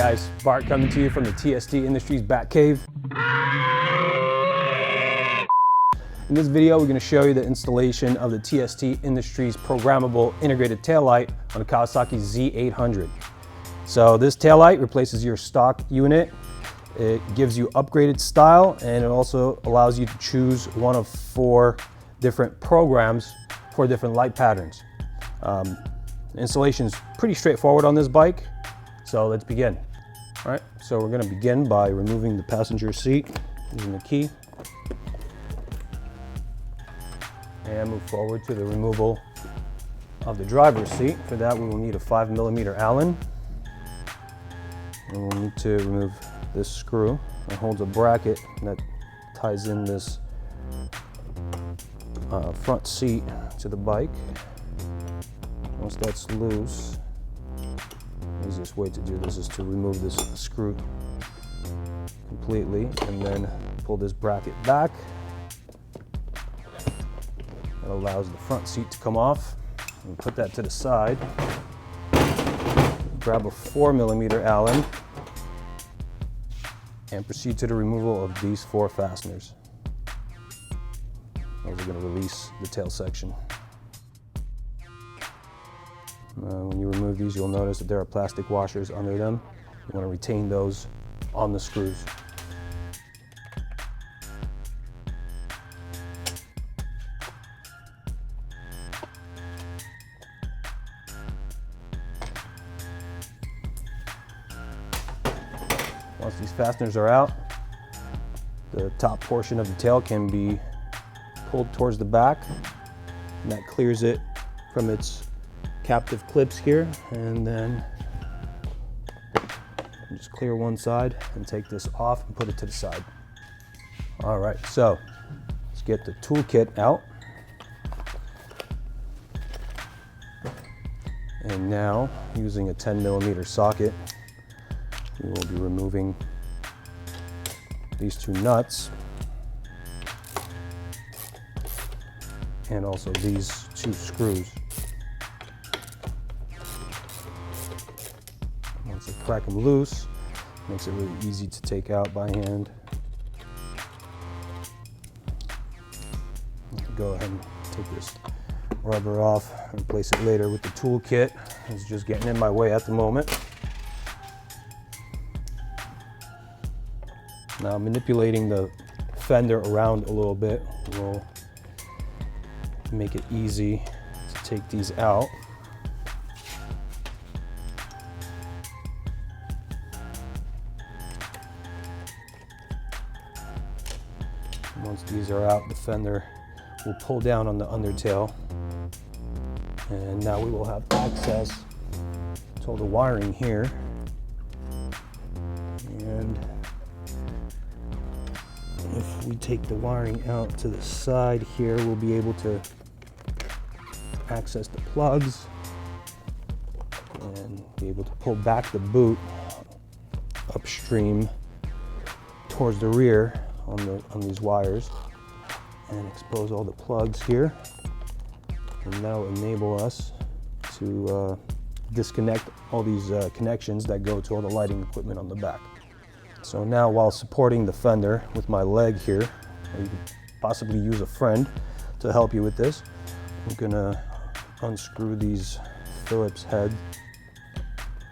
guys, Bart coming to you from the TST Industries Bat Cave. In this video, we're going to show you the installation of the TST Industries programmable integrated taillight on the Kawasaki Z800. So this taillight replaces your stock unit. It gives you upgraded style, and it also allows you to choose one of 4 different programs for different light patterns. Installation is pretty straightforward on this bike, so let's begin. All right, so we're going to begin by removing the passenger seat using the key, and move forward to the removal of the driver's seat. For that, we will need a 5mm Allen, and we'll need to remove this screw that holds a bracket that ties in this front seat to the bike. Once that's loose, the easiest way to do this is to remove this screw completely and then pull this bracket back. That allows the front seat to come off. And put that to the side. Grab a 4mm Allen and proceed to the removal of these 4 fasteners. Those are going to release the tail section. When you remove these, you'll notice that there are plastic washers under them. You want to retain those on the screws. Once these fasteners are out, the top portion of the tail can be pulled towards the back, and that clears it from its captive clips here. And then just clear one side and take this off and put it to the side. All right, so let's get the toolkit out. And now, using a 10mm socket, we will be removing these 2 nuts and also these 2 screws. Once you crack them loose, it makes it really easy to take out by hand. Go ahead and take this rubber off and replace it later with the toolkit. It's just getting in my way at the moment. Now, manipulating the fender around a little bit will make it easy to take these out. Once these are out, the fender will pull down on the undertail, and now we will have access to all the wiring here. And if we take the wiring out to the side here, we'll be able to access the plugs and be able to pull back the boot upstream towards the rear on these wires and expose all the plugs here. And that will enable us to disconnect all these connections that go to all the lighting equipment on the back. So now, while supporting the fender with my leg here, or you could possibly use a friend to help you with this, I'm gonna unscrew these Phillips head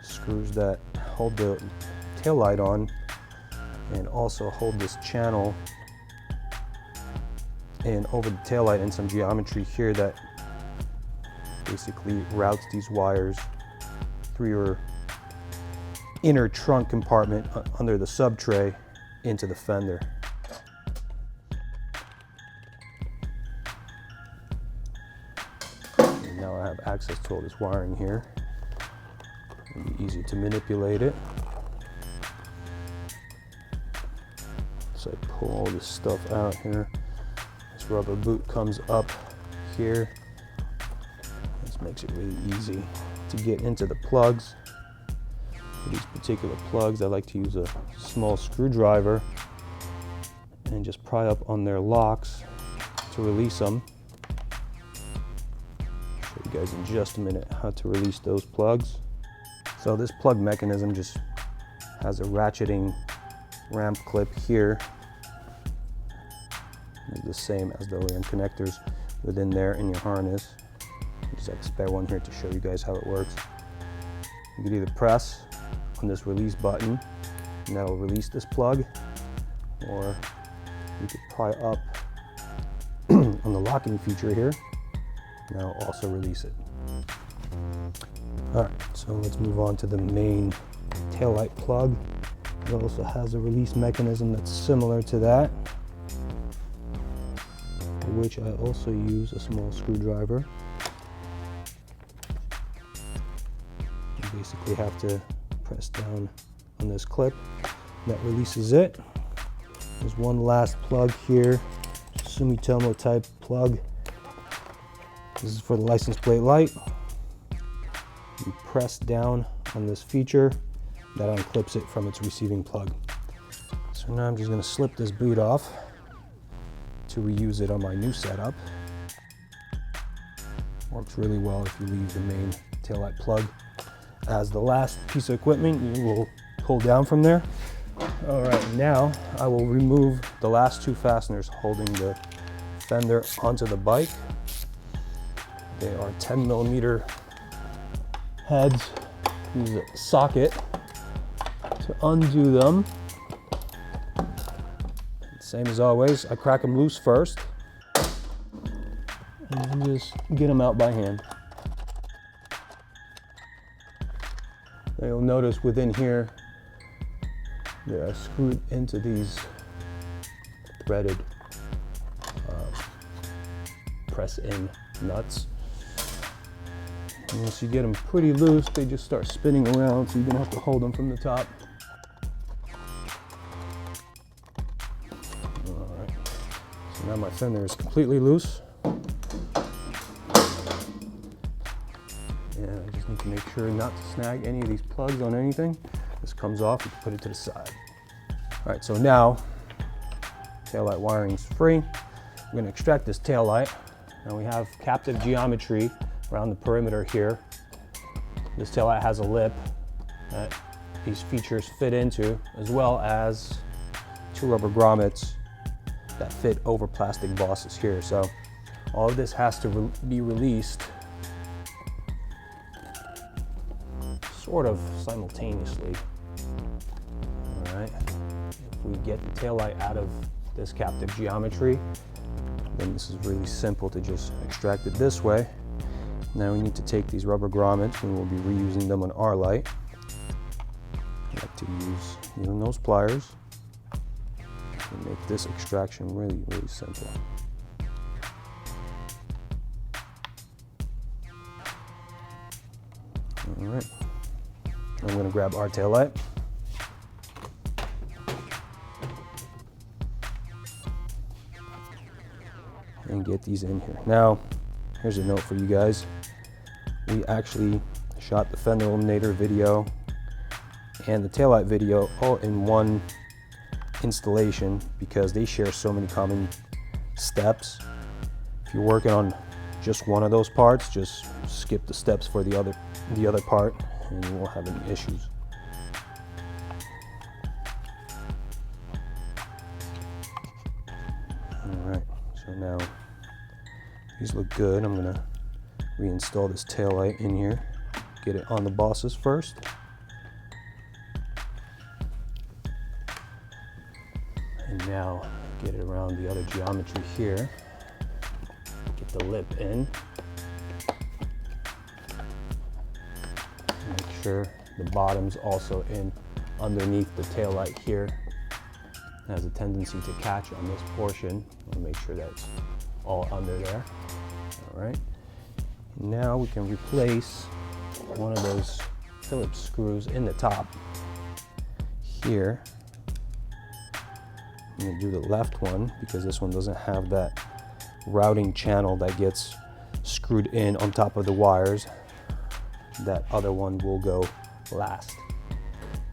screws that hold the taillight on and also hold this channel and over the taillight, and some geometry here that basically routes these wires through your inner trunk compartment under the sub tray into the fender. And now I have access to all this wiring here. It'll be easy to manipulate it. So I pull all this stuff out here. This rubber boot comes up here. This makes it really easy to get into the plugs. For these particular plugs, I like to use a small screwdriver and just pry up on their locks to release them. I'll show you guys in just a minute how to release those plugs. So this plug mechanism just has a ratcheting ramp clip here. It's the same as the RAM connectors within there in your harness. I just have a spare one here to show you guys how it works. You can either press on this release button and that'll release this plug, or you could pry up on the locking feature here and that'll also release it. All right, so let's move on to the main taillight plug. It also has a release mechanism that's similar to that, for which I also use a small screwdriver. You basically have to press down on this clip. That releases it. There's one last plug here, Sumitomo type plug. This is for the license plate light. You press down on this feature, that unclips it from its receiving plug. So now I'm just going to slip this boot off to reuse it on my new setup. Works really well if you leave the main taillight plug as the last piece of equipment you will pull down from there. All right, now I will remove the last two fasteners holding the fender onto the bike. They are 10mm heads. Use a socket to undo them. Same as always, I crack them loose first and then just get them out by hand. Now you'll notice within here they are screwed into these threaded press-in nuts. And once you get them pretty loose, they just start spinning around, so you're gonna have to hold them from the top. All right, so now my fender is completely loose. And I just need to make sure not to snag any of these plugs on anything. This comes off, you can put it to the side. All right, so now taillight wiring is free. We're gonna extract this taillight. Now we have captive geometry around the perimeter here. This taillight has a lip that these features fit into, as well as two rubber grommets that fit over plastic bosses here. So all of this has to be released sort of simultaneously. All right, if we get the taillight out of this captive geometry, then this is really simple to just extract it this way. Now we need to take these rubber grommets and we'll be reusing them on our light. I like to use even those pliers to make this extraction really, really simple. All right, I'm going to grab our taillight. And get these in here. Now, here's a note for you guys. We actually shot the fender eliminator video and the taillight video all in one installation because they share so many common steps. If you're working on just one of those parts, just skip the steps for the other part and you won't have any issues. All right, so now these look good. I'm gonna reinstall this taillight in here, get it on the bosses first. And now get it around the other geometry here. Get the lip in. Make sure the bottom's also in underneath the taillight here. It has a tendency to catch on this portion. I'll make sure that's all under there. All right. Now we can replace one of those Phillips screws in the top here. I'm going to do the left one because this one doesn't have that routing channel that gets screwed in on top of the wires. That other one will go last.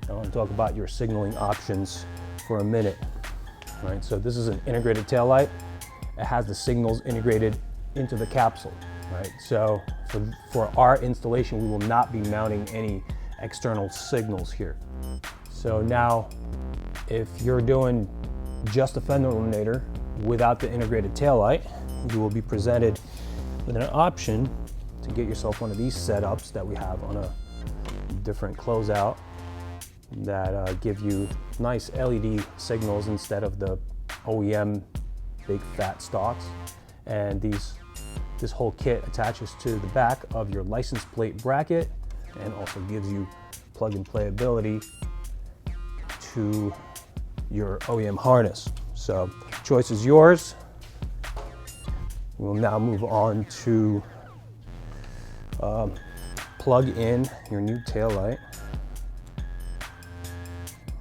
I want to talk about your signaling options for a minute. All right, so this is an integrated taillight. It has the signals integrated into the capsule, right? So for our installation, we will not be mounting any external signals here. So now, if you're doing just a fender eliminator without the integrated taillight, you will be presented with an option to get yourself one of these setups that we have on a different closeout that give you nice LED signals instead of the OEM big fat stalks. And this whole kit attaches to the back of your license plate bracket and also gives you plug and play ability to your OEM harness. So choice is yours. We'll now move on to plug in your new taillight.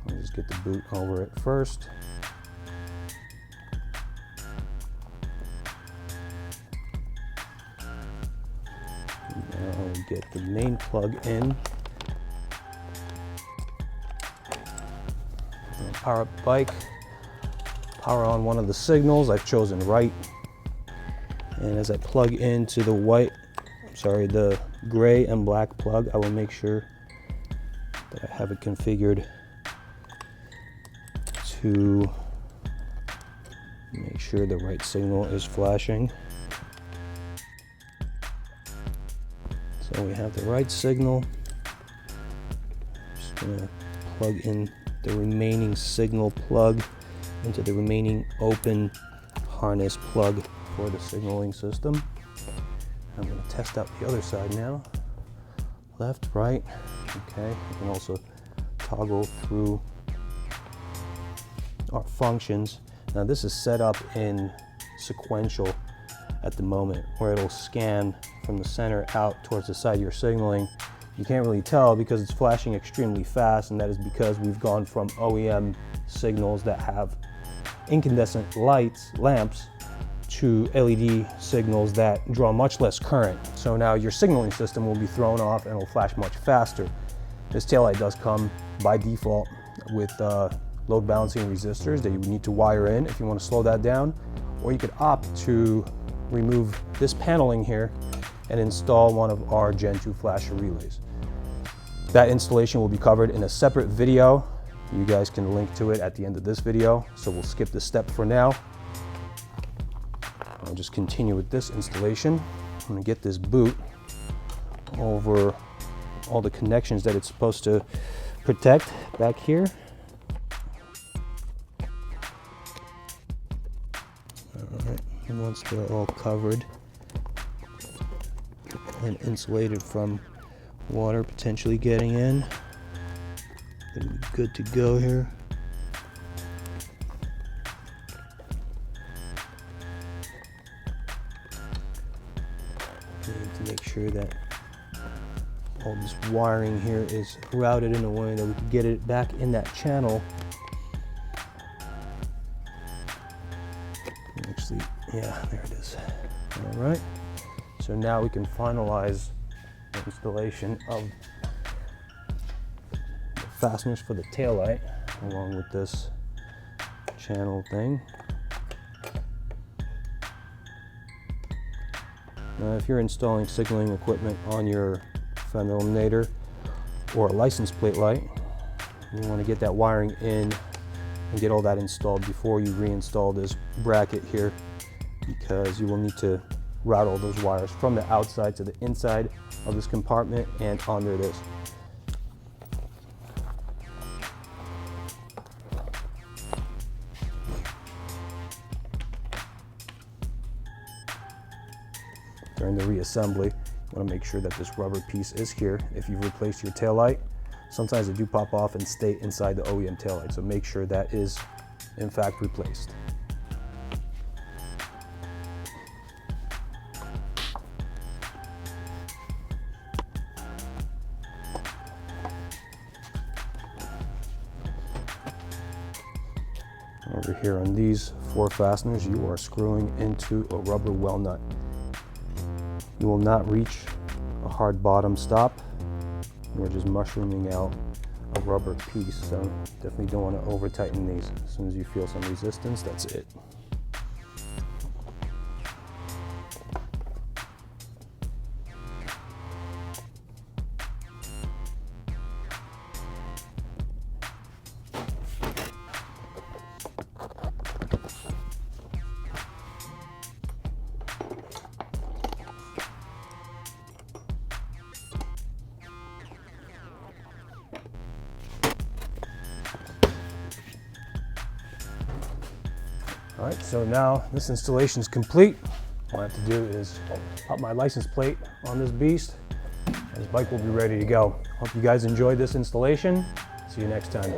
I'll just get the boot over it first. Now we get the main plug in. Power up the bike, power on one of the signals. I've chosen right. And as I plug into the gray and black plug, I will make sure that I have it configured to make sure the right signal is flashing. So we have the right signal. Just gonna plug in the remaining signal plug into the remaining open harness plug for the signaling system. I'm going to test out the other side now. Left, right. Okay, you can also toggle through our functions. Now this is set up in sequential at the moment, where it'll scan from the center out towards the side you're signaling. You can't really tell because it's flashing extremely fast, and that is because we've gone from OEM signals that have incandescent lamps, to LED signals that draw much less current. So now your signaling system will be thrown off and will flash much faster. This taillight does come by default with load balancing resistors that you would need to wire in if you want to slow that down, or you could opt to remove this paneling here and install one of our Gen 2 flasher relays. That installation will be covered in a separate video. You guys can link to it at the end of this video, so we'll skip this step for now. I'll just continue with this installation. I'm going to get this boot over all the connections that it's supposed to protect back here. Alright, and once they're all covered and insulated from water potentially getting in, it'll be good to go here. Need to make sure that all this wiring here is routed in a way that we can get it back in that channel. Actually, yeah, there it is. All right, so now we can finalize the installation of the fasteners for the taillight along with this channel thing. Now, if you're installing signaling equipment on your fender eliminator or a license plate light, you want to get that wiring in and get all that installed before you reinstall this bracket here, because you will need to route all those wires from the outside to the inside of this compartment and under this. During the reassembly, you want to make sure that this rubber piece is here. If you've replaced your taillight, sometimes they do pop off and stay inside the OEM taillight, so make sure that is in fact replaced. Over here on these 4 fasteners, you are screwing into a rubber well nut. You will not reach a hard bottom stop. We're just mushrooming out a rubber piece, so definitely don't want to over tighten these. As soon as you feel some resistance, that's it. All right, so now this installation is complete. All I have to do is pop my license plate on this beast, and this bike will be ready to go. Hope you guys enjoyed this installation. See you next time.